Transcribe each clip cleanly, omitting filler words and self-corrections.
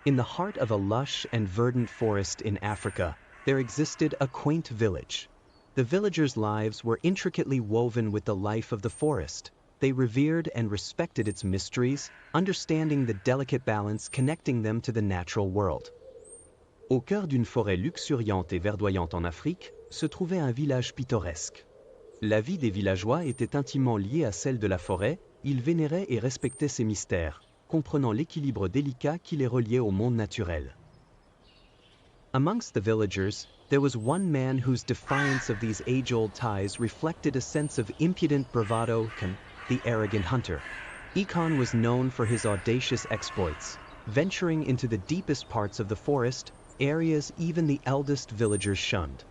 In the heart of a lush and verdant forest in Africa, there existed a quaint village. The villagers' lives were intricately woven with the life of the forest. They revered and respected its mysteries, understanding the delicate balance connecting them to the natural world. Au cœur d'une forêt luxuriante et verdoyante en Afrique, se trouvait un village pittoresque. La vie des villageois était intimement liée à celle de la forêt, ils vénéraient et respectaient ses mystères, comprenant l'équilibre délicat qui les reliait au monde naturel. Amongst the villagers, there was one man whose defiance of these age-old ties reflected a sense of impudent bravado, the arrogant hunter. Ikon was known for his audacious exploits, venturing into the deepest parts of the forest, areas even the eldest villagers shunned.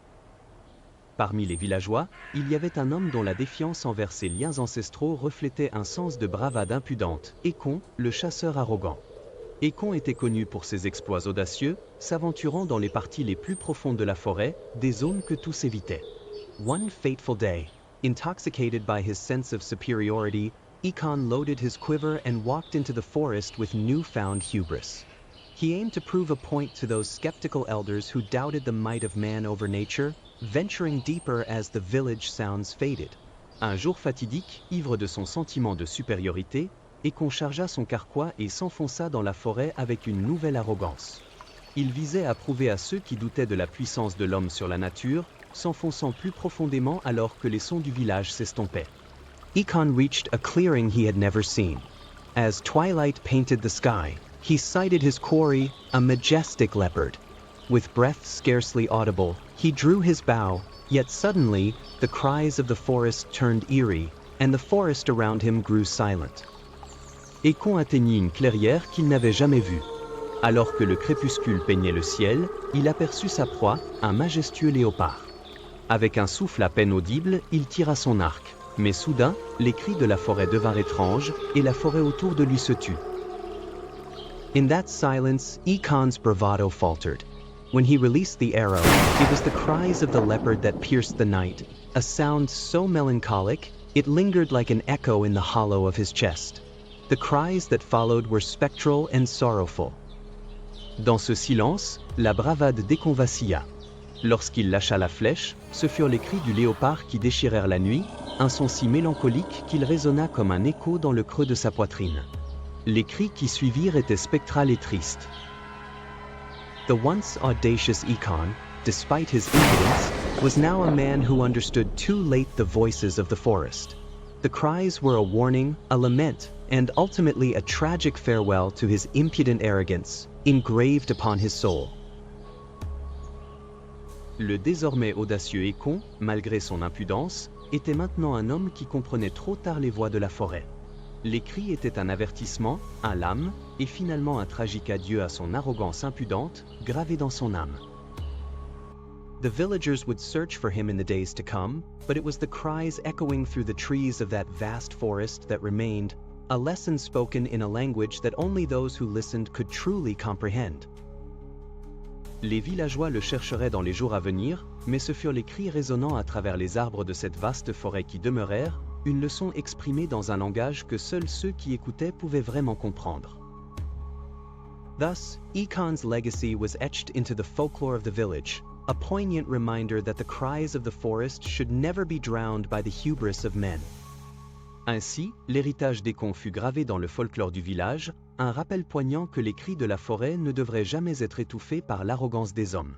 Parmi les villageois, il y avait un homme dont la défiance envers ses liens ancestraux reflétait un sens de bravade impudente, Ekon, le chasseur arrogant. Ekon était connu pour ses exploits audacieux, s'aventurant dans les parties les plus profondes de la forêt, des zones que tous évitaient. One fateful day, intoxicated by his sense of superiority, Ekon loaded his quiver and walked into the forest with newfound hubris. He aimed to prove a point to those skeptical elders who doubted the might of man over nature, venturing deeper as the village sounds faded. Un jour fatidique, ivre de son sentiment de supériorité, Ekon chargea son carquois et s'enfonça dans la forêt avec une nouvelle arrogance. Il visait à prouver à ceux qui doutaient de la puissance de l'homme sur la nature, s'enfonçant plus profondément alors que les sons du village s'estompaient. Ekon reached a clearing he had never seen. As twilight painted the sky, he sighted his quarry, a majestic leopard. With breath scarcely audible, he drew his bow, yet suddenly, the cries of the forest turned eerie, and the forest around him grew silent. Ekon atteignit une clairière qu'il n'avait jamais vue. Alors que le crépuscule peignait le ciel, il aperçut sa proie, un majestueux léopard. Avec un souffle à peine audible, il tira son arc. Mais soudain, les cris de la forêt devinrent étranges, et la forêt autour de lui se tut. In that silence, Ekon's bravado faltered. When he released the arrow, it was the cries of the leopard that pierced the night, a sound so melancholic, it lingered like an echo in the hollow of his chest. The cries that followed were spectral and sorrowful. Dans ce silence, la bravade d'Ekon vacilla. Lorsqu'il lâcha la flèche, ce furent les cris du léopard qui déchirèrent la nuit, un son si mélancolique qu'il résonna comme un écho dans le creux de sa poitrine. Les cris qui suivirent étaient spectrales et tristes. The once audacious Ekon, despite his impudence, was now a man who understood too late the voices of the forest. The cries were a warning, a lament, and ultimately a tragic farewell to his impudent arrogance, engraved upon his soul. Le désormais audacieux Ekon, malgré son impudence, était maintenant un homme qui comprenait trop tard les voix de la forêt. Les cris étaient un avertissement, un lame, et finalement un tragique adieu à son arrogance impudente, gravée dans son âme. The villagers would search for him in the days to come, but it was the cries echoing through the trees of that vast forest that remained, a lesson spoken in a language that only those who listened could truly comprehend. Les villageois le chercheraient dans les jours à venir, mais ce furent les cris résonnant à travers les arbres de cette vaste forêt qui demeurèrent, une leçon exprimée dans un langage que seuls ceux qui écoutaient pouvaient vraiment comprendre. Thus, Ekon's legacy was etched into the folklore of the village, a poignant reminder that the cries of the forest should never be drowned by the hubris of men. Ainsi, l'héritage d'Ekon fut gravé dans le folklore du village, un rappel poignant que les cris de la forêt ne devraient jamais être étouffés par l'arrogance des hommes.